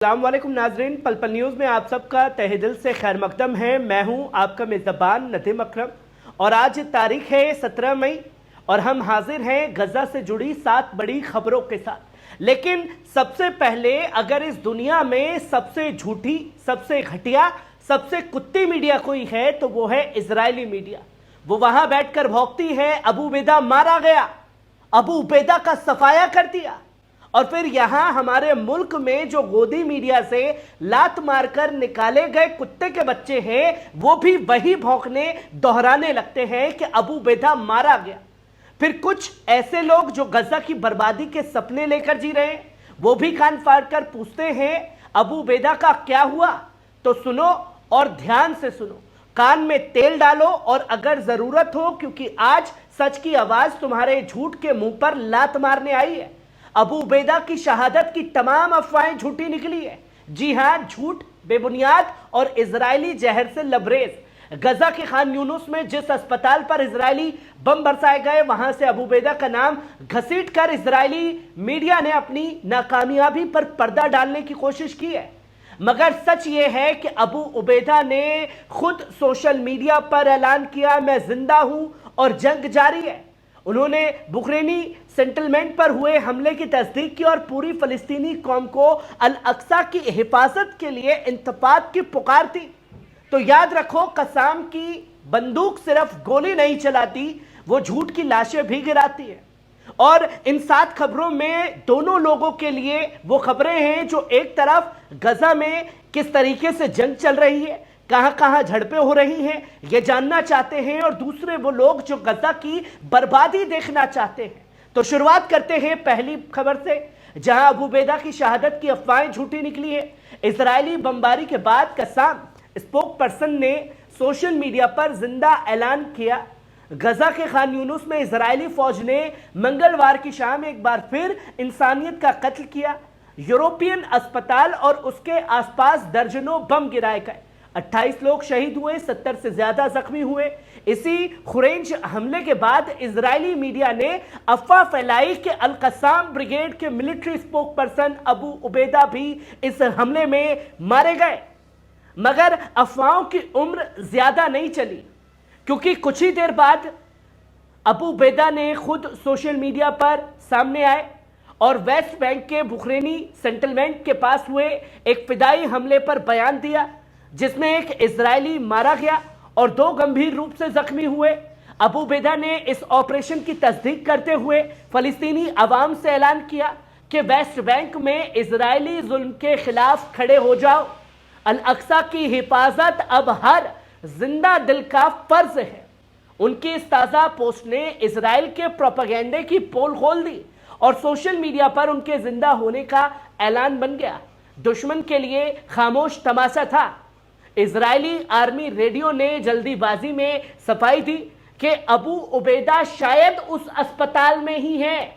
अस्सलाम वालेकुम नाजरीन, पल पल न्यूज़ में आप सबका तहे दिल से खैर मकदम है। मैं हूं आपका मेज़बान नदीम अकरम और आज तारीख है 17 मई और हम हाजिर हैं गजा से जुड़ी 7 बड़ी खबरों के साथ। लेकिन सबसे पहले अगर इस दुनिया में सबसे झूठी, सबसे घटिया, सबसे कुत्ती मीडिया कोई है तो वो है इजरायली मीडिया। वो वहां बैठकर भौंकती है अबू उबैदा मारा गया, अबू उबैदा का सफाया कर दिया, और फिर यहां हमारे मुल्क में जो गोदी मीडिया से लात मारकर निकाले गए कुत्ते के बच्चे हैं वो भी वही भौंकने दोहराने लगते हैं कि अबू उबैदा मारा गया। फिर कुछ ऐसे लोग जो गजा की बर्बादी के सपने लेकर जी रहे हैं वो भी कान फाड़कर पूछते हैं अबू उबैदा का क्या हुआ। तो सुनो और ध्यान से सुनो, कान में तेल डालो और अगर जरूरत हो, क्योंकि आज सच की आवाज तुम्हारे झूठ के मुंह पर लात मारने आई है। अबू उबैदा की शहादत की तमाम अफवाहें झूठी निकली है। जी हां, झूठ, बेबुनियाद और इजरायली जहर से लबरेज। गजा के खान यूनुस में जिस अस्पताल पर इजरायली बम बरसाए गए वहां से अबू उबैदा का नाम घसीटकर इजरायली मीडिया ने अपनी नाकामयाबी पर पर्दा डालने की कोशिश की है। मगर सच यह है कि अबू उबैदा ने खुद सोशल मीडिया पर ऐलान किया, मैं जिंदा हूं और जंग जारी है। उन्होंने बुखरेनी सेटलमेंट पर हुए हमले की तस्दीक की और पूरी फलस्तीनी कौम को अल अक्सा की हिफाजत के लिए इंतफाद की पुकार थी। तो याद रखो, कसाम की बंदूक सिर्फ गोली नहीं चलाती, वो झूठ की लाशें भी गिराती है। और इन 7 खबरों में दोनों लोगों के लिए वो खबरें हैं जो एक तरफ गजा में किस तरीके से जंग चल रही है, कहां कहां झड़पें हो रही हैं, ये जानना चाहते हैं, और दूसरे वो लोग जो गजा की बर्बादी देखना चाहते हैं। तो शुरुआत करते हैं पहली खबर से, जहां अबू उबैदा की शहादत की अफवाहें झूठी निकली है। इजरायली बमबारी के बाद कसाम स्पोक पर्सन ने सोशल मीडिया पर जिंदा ऐलान किया। गजा के खान यूनुस में इजरायली फौज ने मंगलवार की शाम एक बार फिर इंसानियत का कत्ल किया। यूरोपियन अस्पताल और उसके आसपास दर्जनों बम गिराए गए, 28 लोग शहीद हुए, 70 से ज्यादा जख्मी हुए। इसी खुरेंज हमले के बाद इजरायली मीडिया ने अफवाह फैलाई कि अल कसाम ब्रिगेड के military spoke person Abu Ubaida भी इस हमले में मारे गए। मगर अफवाहों की उम्र ज्यादा नहीं चली, क्योंकि कुछ ही देर बाद अबू उबैदा ने खुद सोशल मीडिया पर सामने आए और वेस्ट बैंक के बुखरेनी सेटलमेंट के पास हुए एक फिदाई हमले पर बयान दिया, जिसमें एक इजरायली मारा गया और 2 गंभीर रूप से जख्मी हुए। अबू उबैदा ने इस ऑपरेशन की तस्दीक करते हुए फलस्तीनी अवाम से ऐलान किया कि वेस्ट बैंक में इजरायली जुल्म के खिलाफ खड़े हो जाओ। अल अक्सा की हिफाजत अब हर जिंदा दिल का फर्ज है। उनकी इस ताज़ा पोस्ट ने इजराइल के प्रोपेगेंडे की पोल खोल दी और सोशल मीडिया पर उनके जिंदा होने का ऐलान बन गया। दुश्मन के लिए खामोश तमाशा था। इजरायली आर्मी रेडियो ने जल्दीबाजी में सफाई दी कि अबू उबैदा शायद उस अस्पताल में ही हैं।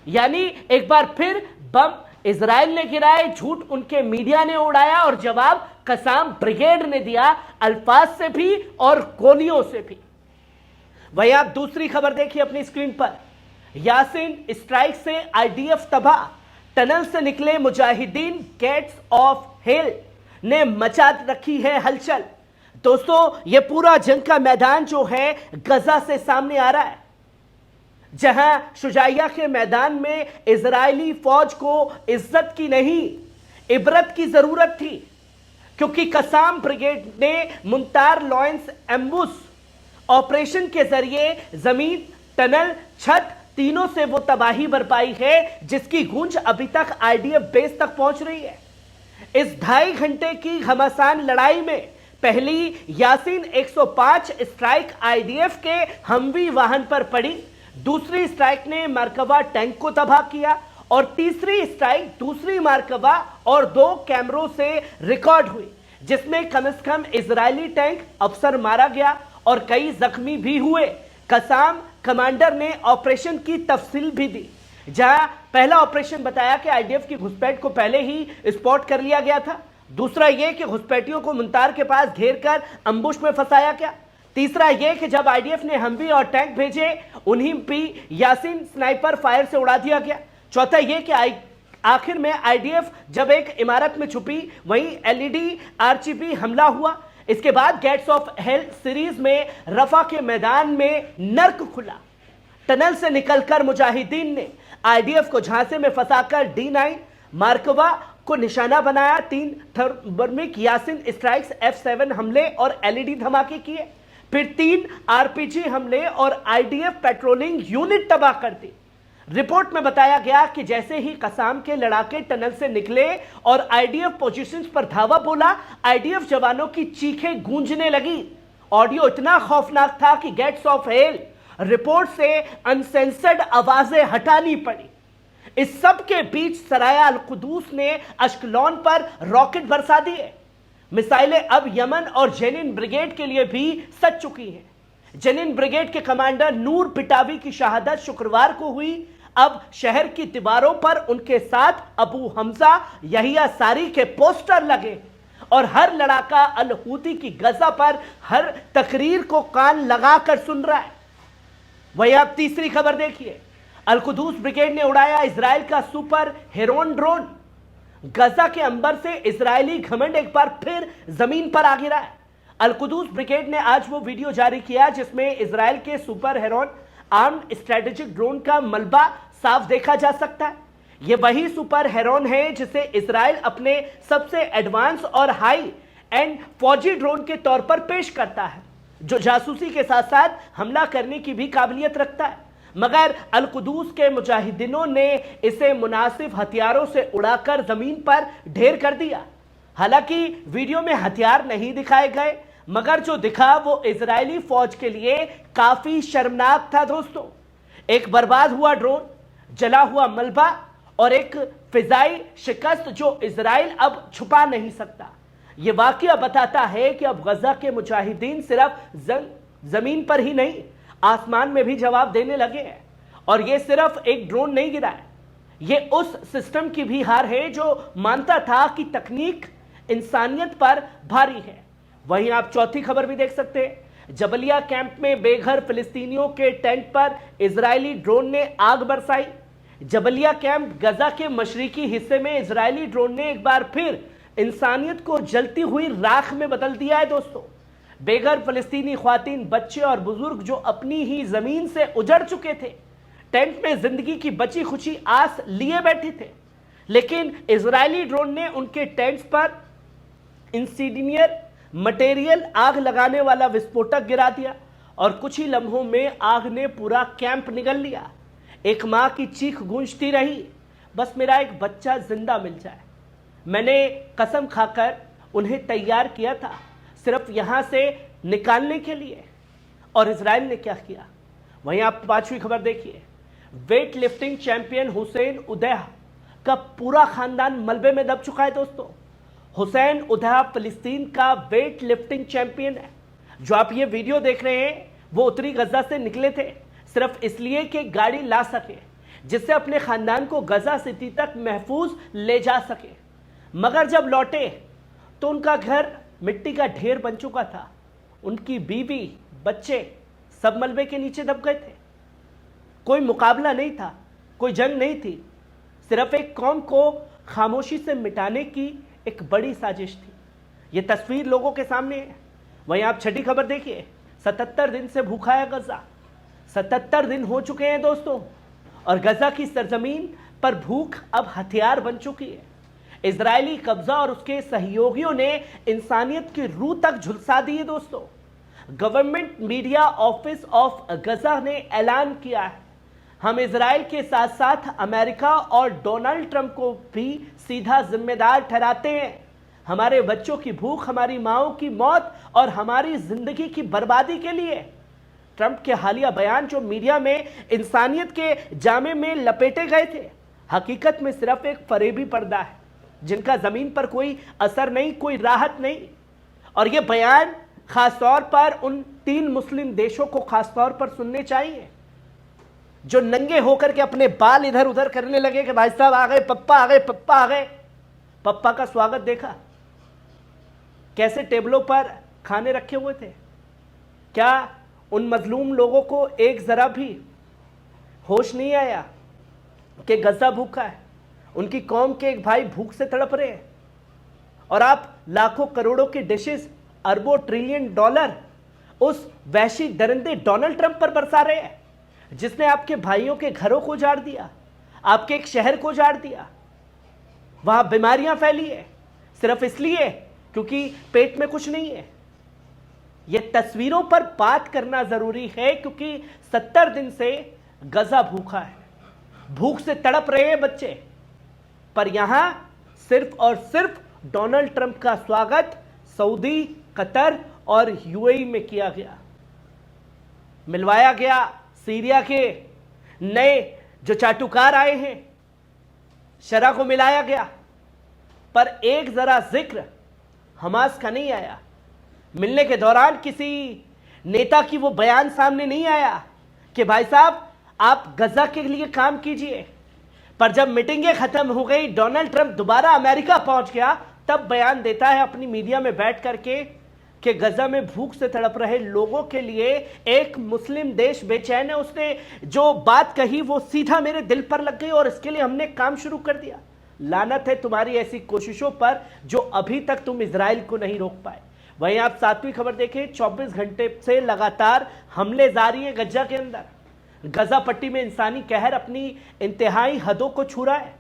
यानी एक बार फिर बम इजराइल ने गिराए, झूठ उनके मीडिया ने उड़ाया और जवाब कसाम ब्रिगेड ने दिया, अल्फाज से भी और गोलियों से भी। वही आप दूसरी खबर देखिए अपनी स्क्रीन पर। यासीन स्ट्राइक से आईडीएफ तबाह, टनल से निकले मुजाहिदीन गेट्स ऑफ हेल ने मचा रखी है हलचल। दोस्तों, यह पूरा जंग का मैदान जो है गजा से सामने आ रहा है, जहां शुजाइया के मैदान में इजरायली फौज को इज्जत की नहीं इबरत की जरूरत थी, क्योंकि कसाम ब्रिगेड ने मुंतार लॉयंस एम्बुस ऑपरेशन के जरिए जमीन, टनल, छत तीनों से वो तबाही बरपाई है जिसकी गूंज अभी तक आईडीएफ बेस तक पहुंच रही है। इस 2.5 घंटे की घमासान लड़ाई में पहली यासीन 105 स्ट्राइक आईडीएफ के हमवी वाहन पर पड़ी, दूसरी स्ट्राइक ने मरकबा टैंक को तबाह किया और तीसरी स्ट्राइक दूसरी मरकबा और 2 कैमरों से रिकॉर्ड हुई, जिसमें कम से कम इजरायली टैंक अफसर मारा गया और कई जख्मी भी हुए। कसाम कमांडर ने ऑपरेशन की तफसील भी दी, जहां पहला ऑपरेशन बताया कि आईडीएफ की घुसपैठ को पहले ही स्पॉट कर लिया गया था। दूसरा यह कि घुसपैठियों को मुंतार के पास घेर कर अम्बुश में फंसाया गया। तीसरा यह कि जब आईडीएफ ने हमवी और टैंक भेजे, उन्हीं भी यासीन स्नाइपर फायर से उड़ा दिया गया। चौथा यह कि आखिर में आईडीएफ जब एक इमारत में छुपी, वहीं एलईडी आरजीबी हमला हुआ। इसके बाद गेट्स ऑफ हेल सीरीज में रफा के मैदान में नर्क खुला। टनल से निकलकर मुजाहिदीन ने आईडीएफ को झांसे में फंसाकर D9 मार्कवा को निशाना बनाया। 3 थर्मोमिक यासिन स्ट्राइक्स, F7 हमले और एलईडी धमाके किए। फिर 3 आरपीजी हमले और आईडीएफ पेट्रोलिंग यूनिट तबाह कर दी। रिपोर्ट में बताया गया कि जैसे ही कसाम के लड़ाके टनल से निकले और आईडीएफ पोजीशंस पर धावा बोला, आईडीएफ जवानों की चीखें गूंजने लगी। ऑडियो इतना खौफनाक था कि गेट्स ऑफ हेल रिपोर्ट से अनसेंसर्ड आवाजें हटानी पड़ी। इस सब के बीच सराया अल कुदूस ने अश्कलौन पर रॉकेट बरसा दिए। मिसाइलें अब यमन और जेनिन ब्रिगेड के लिए भी सज चुकी हैं। जेनिन ब्रिगेड के कमांडर नूर पिटावी की शहादत शुक्रवार को हुई। अब शहर की दीवारों पर उनके साथ अबू हमजा, यहिया सारी के पोस्टर लगे और हर लड़ाका अल हूती की गजा पर हर तकरीर को कान लगाकर सुन रहा है। वही आप तीसरी खबर देखिए, अल कुदूस ब्रिगेड ने उड़ाया इजराइल का सुपर हेरोन ड्रोन। गजा के अंबर से इजरायली घमंड एक बार फिर जमीन पर आ गिरा है। अल कुदूस ब्रिगेड ने आज वो वीडियो जारी किया जिसमें इजराइल के super Heron armed strategic drone का मलबा साफ देखा जा सकता है। यह वही सुपर हेरोन है जिसे इजराइल अपने सबसे एडवांस और हाई एंड फौजी ड्रोन के तौर पर पेश करता है, जो जासूसी के साथ साथ हमला करने की भी काबिलियत रखता है। मगर अल कुदूस के मुजाहिदीनों ने इसे मुनासिब हथियारों से उड़ाकर जमीन पर ढेर कर दिया। हालांकि वीडियो में हथियार नहीं दिखाए गए, मगर जो दिखा वो इजरायली फौज के लिए काफी शर्मनाक था दोस्तों। एक बर्बाद हुआ ड्रोन, जला हुआ मलबा और एक फिजाई शिकस्त जो इजराइल अब छुपा नहीं सकता। यह वाकया बताता है कि अब गजा के मुजाहिदीन सिर्फ जमीन पर ही नहीं, आसमान में भी जवाब देने लगे हैं। और यह सिर्फ एक ड्रोन नहीं गिरा है, यह उस सिस्टम की भी हार है जो मानता था कि तकनीक इंसानियत पर भारी है। वहीं आप चौथी खबर भी देख सकते हैं, जबलिया कैंप में बेघर फिलिस्तीनियों के टेंट पर इजरायली ड्रोन ने आग बरसाई। जबलिया कैंप गजा के मशरिकी हिस्से में इजरायली ड्रोन ने एक बार फिर इंसानियत को जलती हुई राख में बदल दिया है दोस्तों। बेघर फिलिस्तीनी ख्वातीन, बच्चे और बुजुर्ग जो अपनी ही जमीन से उजड़ चुके थे, टेंट में जिंदगी की बची खुची आस लिए बैठे थे, लेकिन इजरायली ड्रोन ने उनके टेंट्स पर इंसीडिनियर मटेरियल, आग लगाने वाला विस्फोटक गिरा दिया और कुछ ही लम्हों में आग ने पूरा कैंप निगल लिया। एक मां की चीख गूंजती रही, बस मेरा एक बच्चा जिंदा मिल जाए। मैंने कसम खाकर उन्हें तैयार किया था सिर्फ यहां से निकालने के लिए। और इजराइल ने क्या किया? वहीं आप पांचवी खबर देखिए, वेट लिफ्टिंग चैंपियन हुसैन उदैहा का पूरा खानदान मलबे में दब चुका है दोस्तों। हुसैन उदैहा फिलिस्तीन का वेट लिफ्टिंग चैंपियन है। जो आप ये वीडियो देख रहे हैं, वो उत्तरी गजा से निकले थे सिर्फ इसलिए कि गाड़ी ला सके, जिससे अपने खानदान को गजा सिटी तक महफूज ले जा सके। मगर जब लौटे तो उनका घर मिट्टी का ढेर बन चुका था। उनकी बीवी, बच्चे सब मलबे के नीचे दब गए थे। कोई मुकाबला नहीं था, कोई जंग नहीं थी, सिर्फ एक कौम को खामोशी से मिटाने की एक बड़ी साजिश थी। यह तस्वीर लोगों के सामने है। वहीं आप छठी खबर देखिए, 77 दिन से भूखा है गजा। 77 दिन हो चुके हैं दोस्तों, और गजा की सरजमीन पर भूख अब हथियार बन चुकी है। इजरायली कब्जा और उसके सहयोगियों ने इंसानियत की रूह तक झुलसा दी है दोस्तों। गवर्नमेंट मीडिया ऑफिस ऑफ गजा ने ऐलान किया है, हम इजराइल के साथ साथ अमेरिका और डोनाल्ड ट्रंप को भी सीधा जिम्मेदार ठहराते हैं। हमारे बच्चों की भूख, हमारी माओं की मौत और हमारी जिंदगी की बर्बादी के लिए। ट्रंप के हालिया बयान जो मीडिया में इंसानियत के जामे में लपेटे गए थे, हकीकत में सिर्फ एक फरेबी पर्दा है जिनका जमीन पर कोई असर नहीं, कोई राहत नहीं। और यह बयान खासतौर पर उन 3 मुस्लिम देशों को खासतौर पर सुनने चाहिए जो नंगे होकर के अपने बाल इधर उधर करने लगे कि भाई साहब आ गए, पप्पा आ गए, पप्पा आ गए। पप्पा का स्वागत देखा, कैसे टेबलों पर खाने रखे हुए थे। क्या उन मजलूम लोगों को एक जरा भी होश नहीं आया कि गजा भूखा है? उनकी कौम के एक भाई भूख से तड़प रहे हैं और आप लाखों करोड़ों की डिशेस, अरबों ट्रिलियन डॉलर उस वहशी दरिंदे डोनाल्ड ट्रंप पर बरसा रहे हैं, जिसने आपके भाइयों के घरों को उजाड़ दिया, आपके एक शहर को उजाड़ दिया। वहां बीमारियां फैली है सिर्फ इसलिए क्योंकि पेट में कुछ नहीं है। यह तस्वीरों पर बात करना जरूरी है क्योंकि 70 दिन से गजा भूखा है, भूख से तड़प रहे हैं बच्चे। पर यहां सिर्फ और सिर्फ डोनाल्ड ट्रंप का स्वागत सऊदी, कतर और यूएई में किया गया। मिलवाया गया सीरिया के नए जो चाटुकार आए हैं, शरा को मिलाया गया, पर एक जरा जिक्र हमास का नहीं आया। मिलने के दौरान किसी नेता की वो बयान सामने नहीं आया कि भाई साहब आप गजा के लिए काम कीजिए। पर जब मीटिंगें खत्म हो गई, डोनाल्ड ट्रंप दोबारा अमेरिका पहुंच गया, तब बयान देता है अपनी मीडिया में बैठ करके कि गजा में भूख से तड़प रहे लोगों के लिए एक मुस्लिम देश बेचैन है। उसने जो बात कही वो सीधा मेरे दिल पर लग गई और इसके लिए हमने काम शुरू कर दिया। लानत है तुम्हारी ऐसी कोशिशों पर जो अभी तक तुम इजराइल को नहीं रोक पाए। वहीं आप 7वीं खबर देखें, 24 घंटे से लगातार हमले जारी हैं गजा के अंदर। गजा पट्टी में इंसानी कहर अपनी इंतहाई हदों को छू रहा है।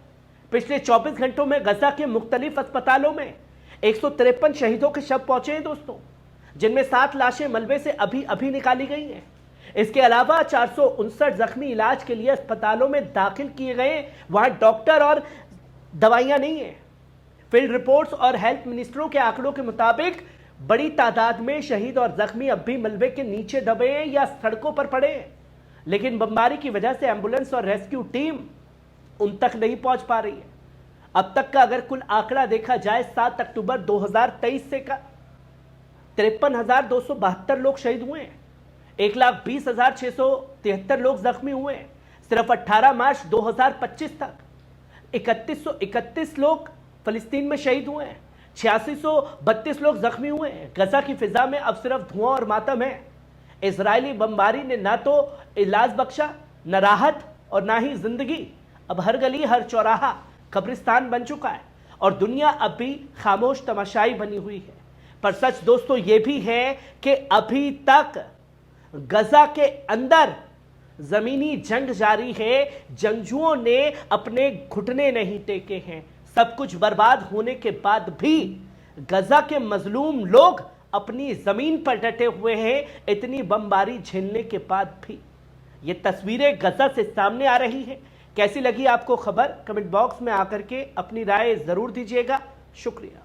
पिछले 24 घंटों में गजा के मुख्तलिफ अस्पतालों में 153 शहीदों के शव पहुंचे हैं दोस्तों, जिनमें 7 लाशें मलबे से अभी अभी निकाली गई हैं। इसके अलावा 459 जख्मी इलाज के लिए अस्पतालों में दाखिल किए गए। वहां डॉक्टर और दवाइयां नहीं है। फील्ड रिपोर्ट्स और हेल्थ मिनिस्ट्रों के आंकड़ों के मुताबिक बड़ी तादाद में शहीद और जख्मी अब भी मलबे के नीचे दबे हैं या सड़कों पर पड़े हैं, लेकिन बमबारी की वजह से एम्बुलेंस और रेस्क्यू टीम उन तक नहीं पहुंच पा रही है। अब तक का अगर कुल आंकड़ा देखा जाए 7 अक्टूबर 2023 से का 53,272 लोग शहीद हुए हैं, 1,20,673 लोग जख्मी हुए हैं। सिर्फ 18 मार्च 2025 तक 3,131 लोग फलस्तीन में शहीद हुए हैं, 8,632 लोग जख्मी हुए हैं। गजा की फिजा में अब सिर्फ धुआं और मातम है। इजरायली बमबारी ने ना तो इलाज बख्शा, न राहत और ना ही जिंदगी। अब हर गली, हर चौराहा कब्रिस्तान बन चुका है और दुनिया अब भी खामोश तमाशाई बनी हुई है। पर सच दोस्तों ये भी है कि अभी तक गजा के अंदर जमीनी जंग जारी है। जंगजुओं ने अपने घुटने नहीं टेके हैं। सब कुछ बर्बाद होने के बाद भी गजा के मजलूम लोग अपनी जमीन पर डटे हुए हैं। इतनी बमबारी झेलने के बाद भी ये तस्वीरें गजा से सामने आ रही हैं। कैसी लगी आपको खबर? कमेंट बॉक्स में आकर के अपनी राय जरूर दीजिएगा। शुक्रिया।